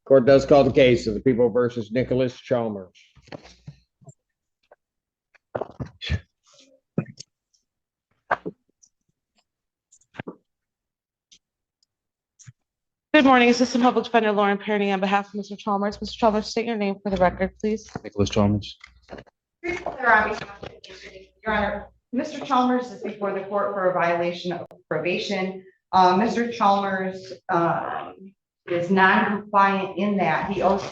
Court does call the case of the People versus Nicholas Chalmers. Good morning. Assistant Public Defender Lauren Perny on behalf of Mr. Chalmers. Mr. Chalmers, state your name for the record, please. Nicholas Chalmers. Your Honor, Mr. Chalmers is before the court for a violation of probation. Mr. Chalmers is non-compliant in that he owes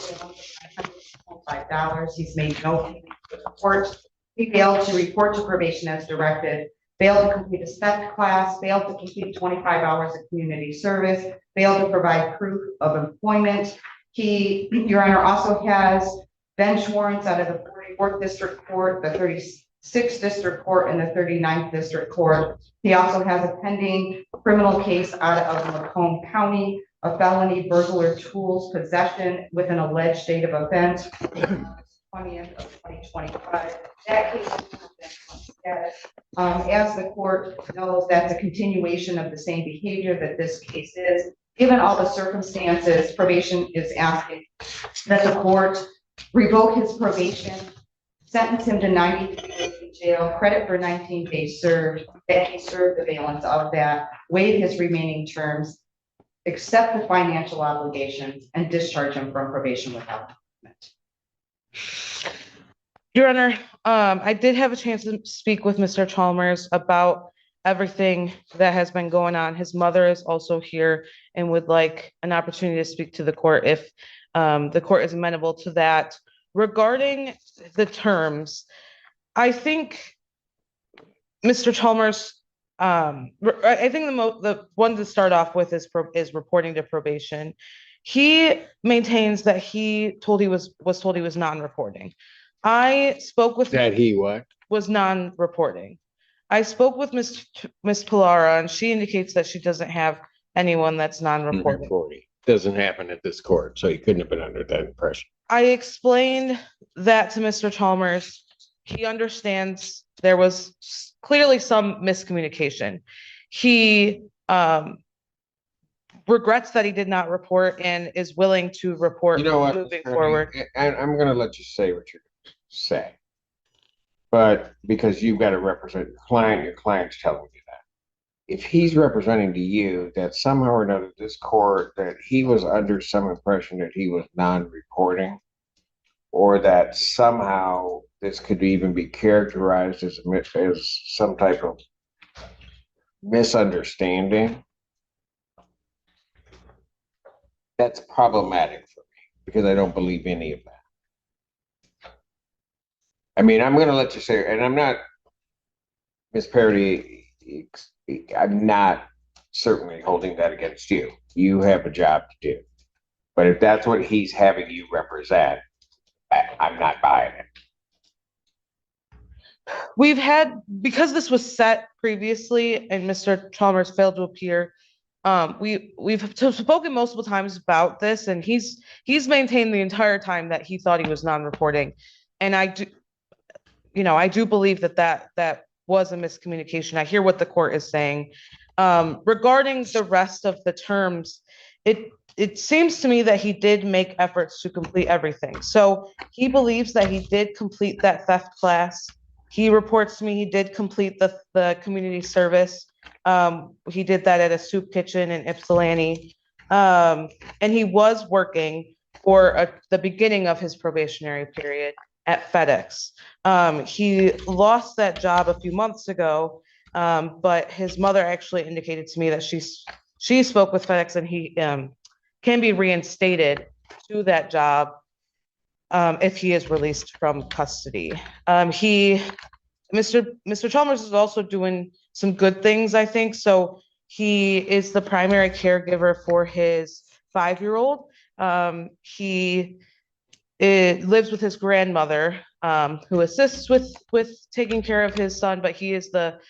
$5. He's made no payment to the court. He failed to report to probation as directed, failed to complete a SPEC class, failed to complete 25 hours of community service, failed to provide proof of employment. He, Your Honor, also has bench warrants out of the 44th District Court, the 36th District Court, and the 39th District Court. He also has a pending criminal case out of Macomb County, a felony burglar tools possession with an alleged date of offense, 20th of 2025. That case is as the court knows, that's a continuation of the same behavior that this case is. Given all the circumstances, probation is asking that the court revoke his probation, sentence him to 93 days in jail, credit for 19 days served, that he served the valence of that, waive his remaining terms, accept the financial obligations, and discharge him from probation without payment. Your Honor, I did have a chance to speak with Mr. Chalmers about everything that has been going on. His mother is also here and would like an opportunity to speak to the court if the court is amenable to that. Regarding the terms, I think Mr. Chalmers, I think the one to start off with is reporting to probation. He maintains that he was told he was non-reporting. I spoke with That he what? Was non-reporting. I spoke with Miss Pilara, and she indicates that she doesn't have anyone that's non-reporting. Doesn't happen at this court, so he couldn't have been under that impression. I explained that to Mr. Chalmers. He understands there was clearly some miscommunication. He regrets that he did not report and is willing to report moving forward. I'm going to let you say what you're going to say, but because you've got to represent your client's telling you that. If he's representing to you that somehow or another this court, that he was under some impression that he was non-reporting, or that somehow this could even be characterized as some type of misunderstanding, that's problematic for me because I don't believe any of that. I mean, I'm going to let you say, and I'm not, Ms. Parody, I'm not certainly holding that against you. You have a job to do. But if that's what he's having you represent, I'm not buying it. We've had, because this was set previously and Mr. Chalmers failed to appear, we've spoken multiple times about this, and he's maintained the entire time that he thought he was non-reporting. And I do believe that was a miscommunication. I hear what the court is saying. Regarding the rest of the terms, it seems to me that he did make efforts to complete everything. So he believes that he did complete that theft class. He reports to me he did complete the community service. He did that at a soup kitchen in Ypsilanti. And he was working for the beginning of his probationary period at FedEx. He lost that job a few months ago, but his mother actually indicated to me that she spoke with FedEx and he can be reinstated to that job if he is released from custody. Mr. Chalmers is also doing some good things, I think. So he is the primary caregiver for his 5-year-old. He lives with his grandmother, who assists with taking care of his son, but he is the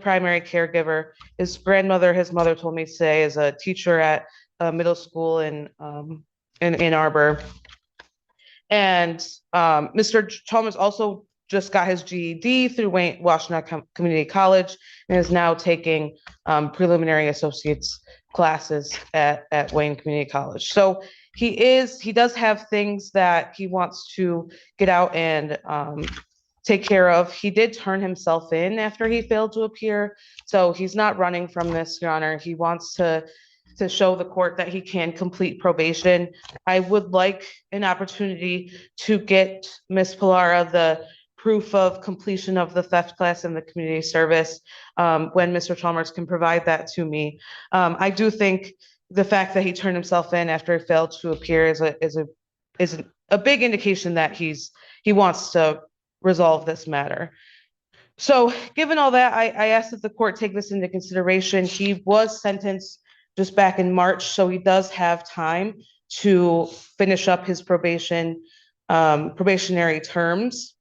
primary caregiver. His mother told me today, is a teacher at a middle school in Ann Arbor. And Mr. Chalmers also just got his GED through Washtenaw Community College and is now taking preliminary associate's classes at Wayne Community College. So he does have things that he wants to get out and take care of. He did turn himself in after he failed to appear. So he's not running from this, Your Honor. He wants to show the court that he can complete probation. I would like an opportunity to get Ms. Pilara the proof of completion of the theft class in the community service when Mr. Chalmers can provide that to me. I do think the fact that he turned himself in after he failed to appear is a big indication that he wants to resolve this matter. So given all that, I asked that the court take this into consideration. He was sentenced just back in March, so he does have time to finish up his probationary terms.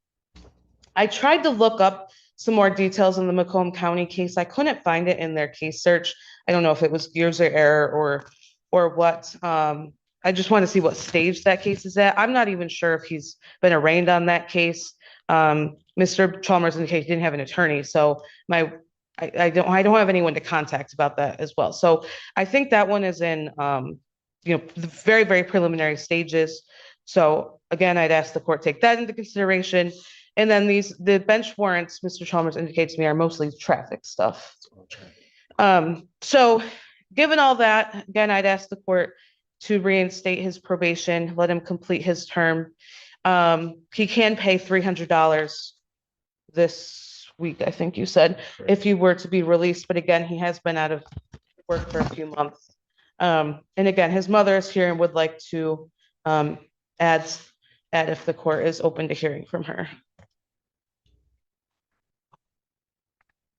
I tried to look up some more details in the Macomb County case. I couldn't find it in their case search. I don't know if it was user error or what. I just want to see what stage that case is at. I'm not even sure if he's been arraigned on that case. Mr. Chalmers in the case didn't have an attorney, so I don't have anyone to contact about that as well. So I think that one is in the very, very preliminary stages. So again, I'd ask the court take that into consideration. And then the bench warrants, Mr. Chalmers indicates to me, are mostly traffic stuff. So given all that, again, I'd ask the court to reinstate his probation, let him complete his term. He can pay $300 this week, I think you said, if he were to be released. But again, he has been out of work for a few months. And again, his mother is here and would like to add if the court is open to hearing from her.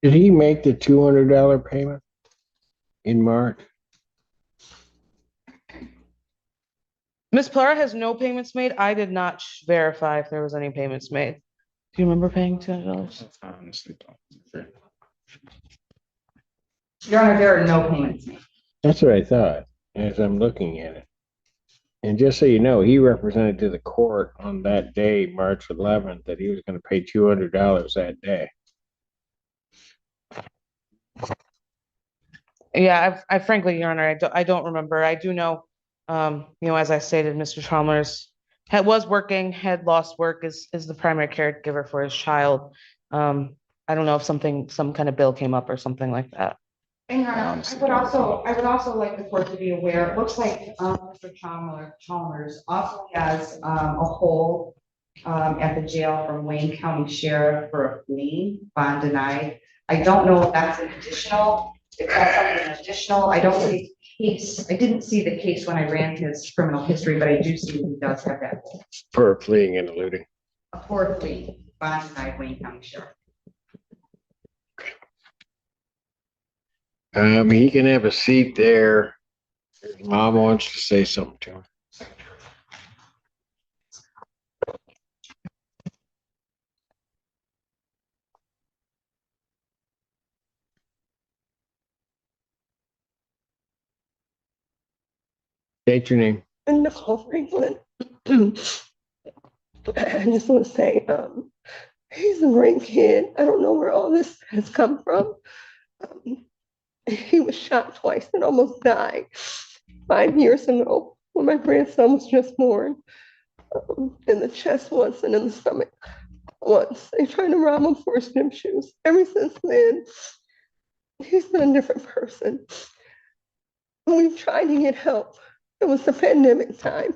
Did he make the $200 payment in March? Ms. Pilara has no payments made. I did not verify if there was any payments made. Do you remember paying $200? Honestly, Your Honor, there are no payments made. That's what I thought as I'm looking at it. And just so you know, he represented to the court on that day, March 11th, that he was going to pay $200 that day. Yeah, I frankly, Your Honor, I don't remember. I do know, as I stated, Mr. Chalmers was working, had lost work, is the primary caregiver for his child. I don't know if some kind of bill came up or something like that. And Your Honor, I would also like the court to be aware, it looks like Mr. Chalmers also has a hold at the jail from Wayne County Sheriff for a fleeing bond denied. I don't know if that's an additional, if that's something additional. I don't see the case. I didn't see the case when I ran his criminal history, but I do see he does have that hold. For fleeing and eluding. For a fleeing bond denied Wayne County Sheriff. He can have a seat there. His mom wants to say something to him. State your name. Nicole Franklin. I just want to say, he's a great kid. I don't know where all this has come from. He was shot twice and almost died 5 years ago when my grandson was just born. In the chest once and in the stomach once. They tried to rob him for his gym shoes. Ever since then, he's been a different person. We've tried to get help. It was the pandemic time.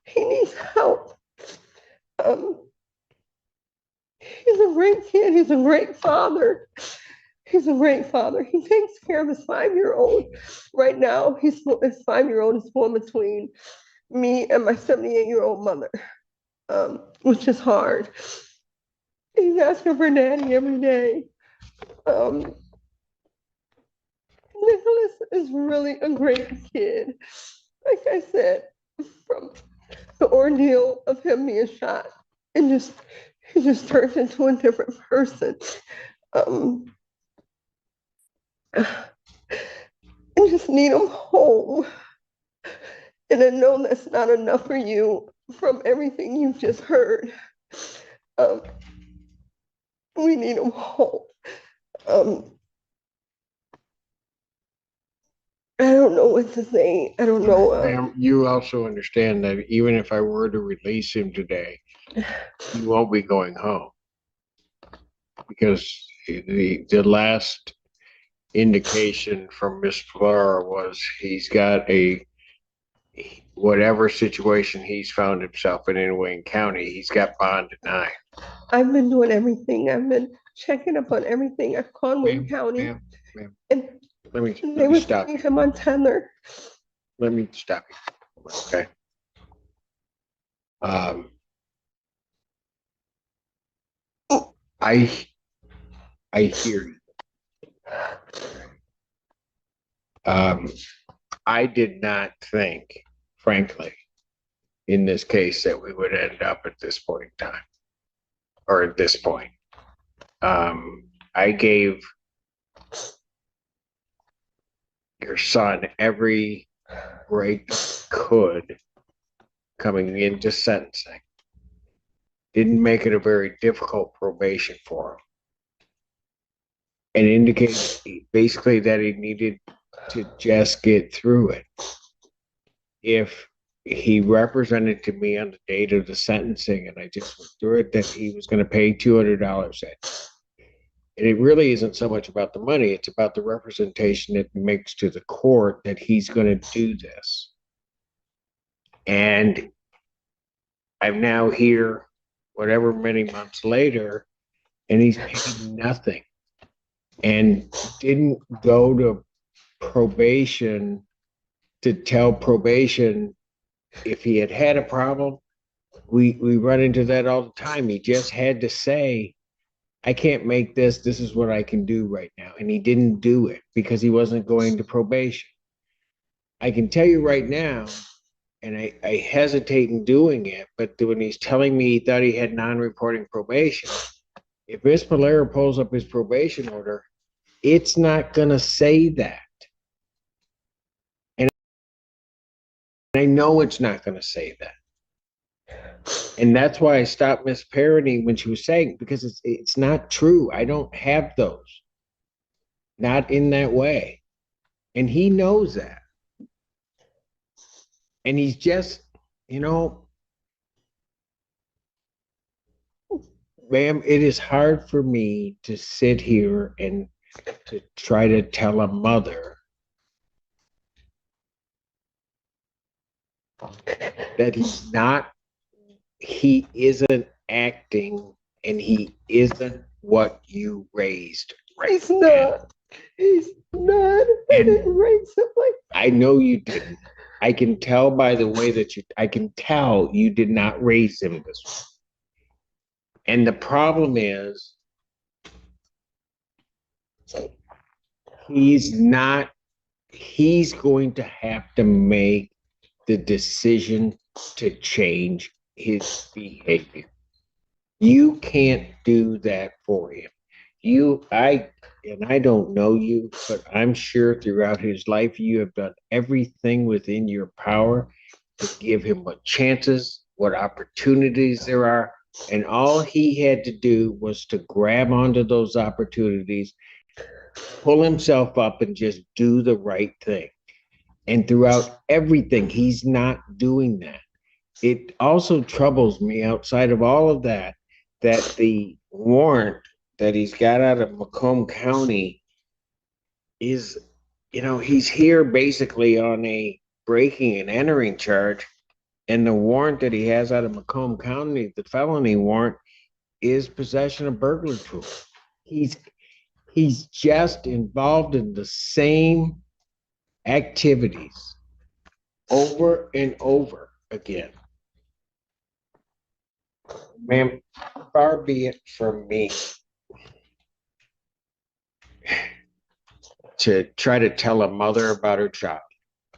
He needs help. He's a great kid. He's a great father. He's a great father. He takes care of his 5-year-old. Right now, his 5-year-old is born between me and my 78-year-old mother, which is hard. He's asking for daddy every day. Nicholas is really a great kid. Like I said, from the ordeal of him being shot, and he just turns into a different person. I just need him home. And I know that's not enough for you from everything you've just heard. We need him home. I don't know what to say. I don't know. Ma'am, you also understand that even if I were to release him today, he won't be going home. Because the last indication from Miss Flora was he's got whatever situation he's found himself in Wayne County, he's got bond denied. I've been doing everything. I've been checking up on everything. I've called Wayne County, Ma'am, and let they me were stop putting you. him on tether. Let me stop you. Okay. I hear you. I did not think, frankly, in this case, that we would end up at this point in time, or at this point. I gave your son every break could coming into sentencing. Didn't make it a very difficult probation for him. And indicated basically that he needed to just get through it. If he represented to me on the date of the sentencing and I just went through it, that he was going to pay $200. And it really isn't so much about the money, it's about the representation it makes to the court that he's going to do this. And I'm now here, whatever many months later, and he's paid nothing and didn't go to probation to tell probation if he had had a problem. We run into that all the time. He just had to say, I can't make this. This is what I can do right now. And he didn't do it because he wasn't going to probation. I can tell you right now, and I hesitate in doing it, but when he's telling me he thought he had non-reporting probation, if Miss Polera pulls up his probation order, it's not going to say that. And I know it's not going to say that. And that's why I stopped Miss Parody when she was saying, because it's not true. I don't have those. Not in that way. And he knows that. And he's just, ma'am, it is hard for me to sit here and to try to tell a mother that he isn't acting and he isn't what you raised. Right. He's not. He's not. I didn't raise him like that. I know you didn't. I can tell by the way that I can tell you did not raise him this way. And the problem is, he's going to have to make the decision to change his behavior. You can't do that for him. I don't know you, but I'm sure throughout his life, you have done everything within your power to give him what chances, what opportunities there are. And all he had to do was to grab onto those opportunities, pull himself up and just do the right thing. And throughout everything, he's not doing that. It also troubles me outside of all of that the warrant that he's got out of Macomb County is, he's here basically on a breaking and entering charge. And the warrant that he has out of Macomb County, the felony warrant, is possession of burglary tools. He's just involved in the same activities over and over again. Ma'am, far be it from me to try to tell a mother about her child.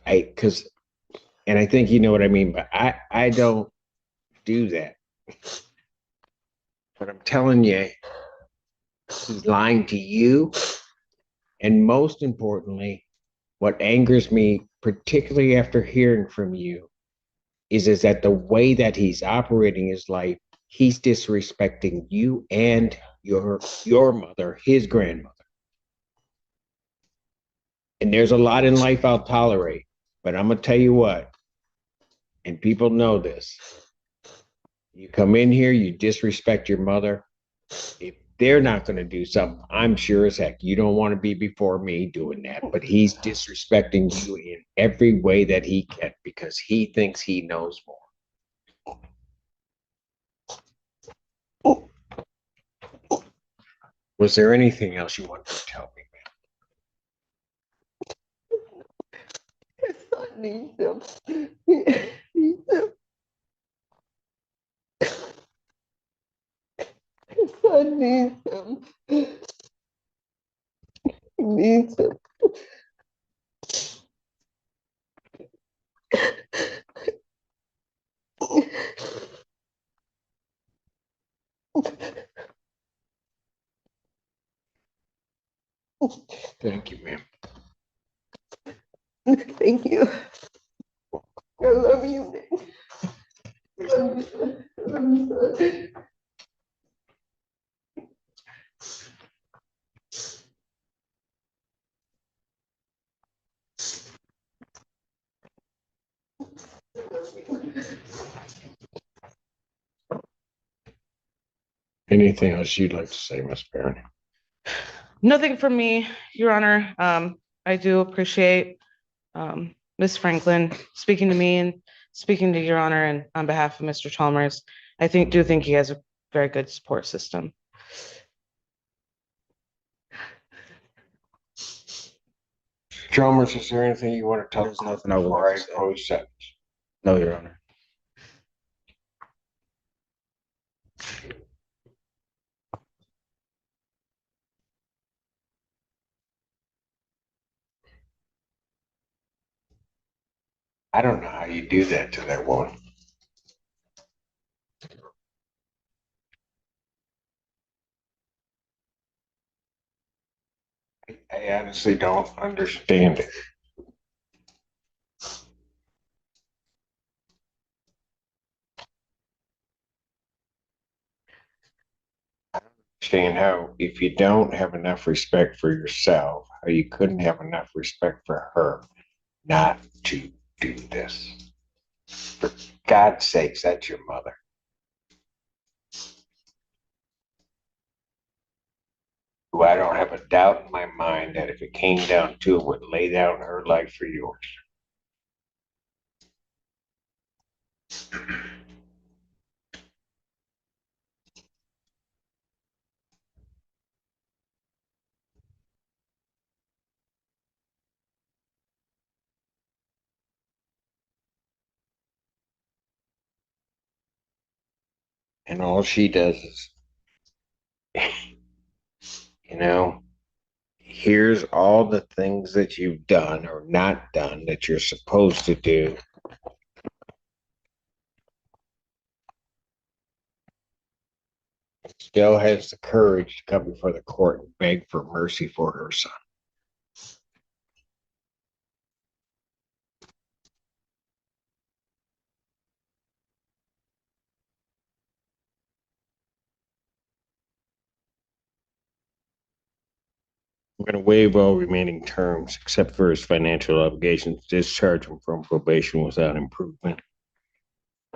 And I think you know what I mean, but I don't do that. But I'm telling you, he's lying to you. And most importantly, what angers me, particularly after hearing from you, is that the way that he's operating his life, he's disrespecting you and your mother, his grandmother. And there's a lot in life I'll tolerate, but I'm gonna tell you what, and people know this. You come in here, you disrespect your mother. If they're not gonna do something, I'm sure as heck you don't want to be before me doing that, but he's disrespecting you in every way that he can because he thinks he knows more. Was there anything else you wanted to tell me, ma'am? His son needs him. He needs him. His son needs him. He needs him. Thank you, ma'am. Thank you. I love you, Nick. Love you, son. Love you, son. Anything else you'd like to say, Miss Barron? Nothing from me, Your Honor. I do appreciate Ms. Franklin speaking to me and speaking to Your Honor and on behalf of Mr. Chalmers. I do think he has a very good support system. Chalmers, is there anything you want to tell? There's nothing I would before like I to say. close sentence? No, Your Honor. I don't know how you do that to that woman. I honestly don't understand it. I don't understand how, if you don't have enough respect for yourself, how you couldn't have enough respect for her not to do this. For God's sakes, that's your mother. Who I don't have a doubt in my mind that if it came down to it, would lay down her life for yours. And all she does is, you know, here's all the things that you've done or not done that you're supposed to do. Still has the courage to come before the court and beg for mercy for her son. I'm going to waive all remaining terms except for his financial obligations, discharge him from probation without improvement.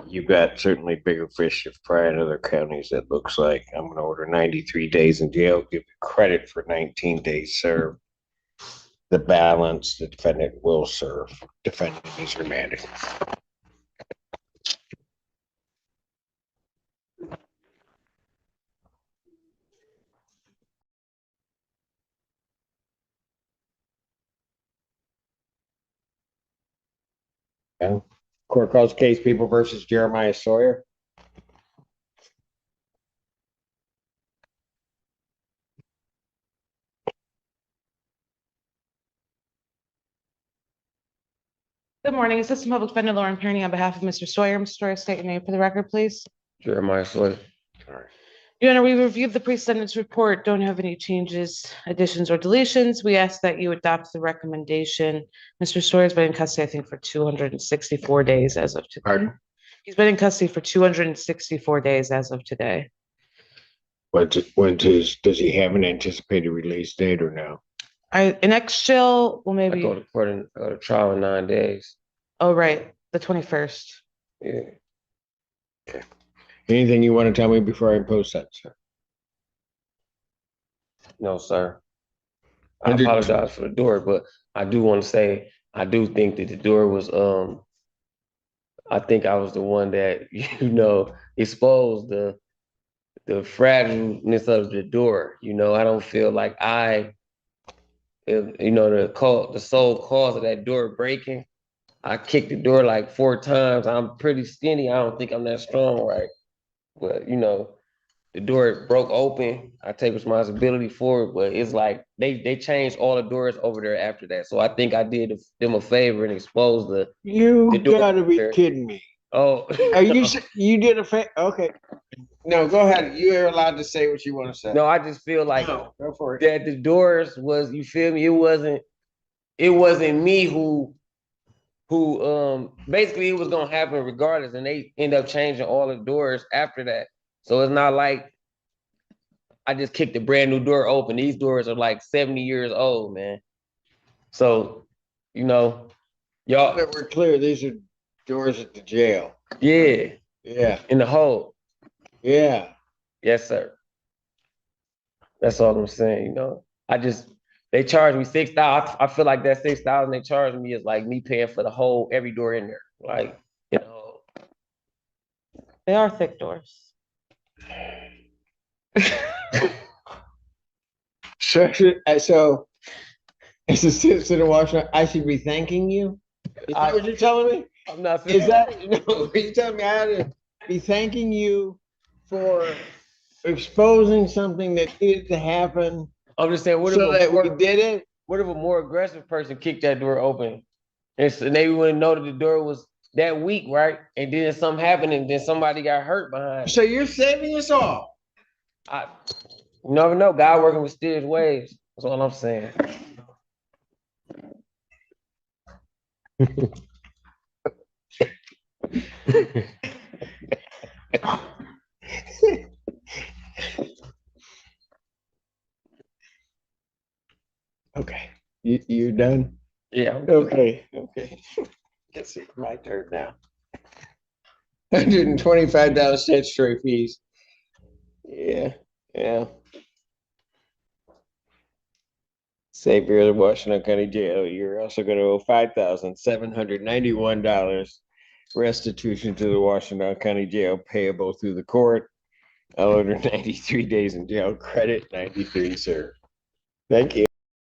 You've got certainly bigger fish to fry in other counties, it looks like. I'm going to order 93 days in jail, give you credit for 19 days served. The balance the defendant will serve. Defendant is remanded. Okay. Court calls case People versus Jeremiah Sawyer. Good morning. Assistant Public Defender Lauren Perny on behalf of Mr. Sawyer. Mr. Sawyer, state your name for the record, please. Jeremiah Sawyer. Sorry. Your Honor, we reviewed the pre-sentence report, don't have any changes, additions, or deletions. We ask that you adopt the recommendation. Mr. Sawyer's been in custody, I think, for 264 days as of today. Pardon? He's been in custody for 264 days as of today. Does he have an anticipated release date or no? next chill, well, I go maybe, to court and go to trial in 9 days. oh, right, the 21st. Yeah. Anything you want to tell me before I impose sentence? No, sir. I 100 apologize for the door, but I do want to say I do think that the door was I think I was the one that exposed the fragileness of the door. I don't feel like the sole cause of that door breaking. I kicked the door like 4 times. I'm pretty skinny. I don't think I'm that strong, right? But the door broke open. I take responsibility for it, but it's like they changed all the doors over there after that. So I think I did them a favor and exposed the You door gotta be there. kidding me. Oh, Are you did a okay. No, go ahead. You are allowed to say what you want to say. no, I just feel like No, go for it. that the doors was, you feel me? It wasn't me who basically it was gonna happen regardless, and they end up changing all the doors after that. So it's not like I just kicked a brand new door open. These doors are like 70 years old, man. So, y'all, That we're clear. These are doors at the jail. yeah, Yeah, in the hole. yeah. Yes, sir. That's all I'm saying, they charged me 6,000. I feel like that 6,000 they charged me is like me paying for the whole every door in there. Like, They are thick doors. So as a citizen of Washington, I should be thanking you? Is that what you're telling me? I'm not Is that, no, are you telling me I ought to be thanking you for exposing something that needed to happen I'm just saying, so that we did it? what if a more aggressive person kicked that door open? And they wouldn't know that the door was that weak, right? And then something happened and then somebody got hurt behind it. So you're saving us all. You never know. God working mysterious ways. That's all I'm saying. Okay, you're done? Yeah. Okay. It's my turn now. $125 statutory fees. Yeah. Savior of the Washington County Jail, you're also going to owe $5,791 restitution to the Washington County Jail payable through the court. I'll order 93 days in jail credit, 93, sir. Thank you.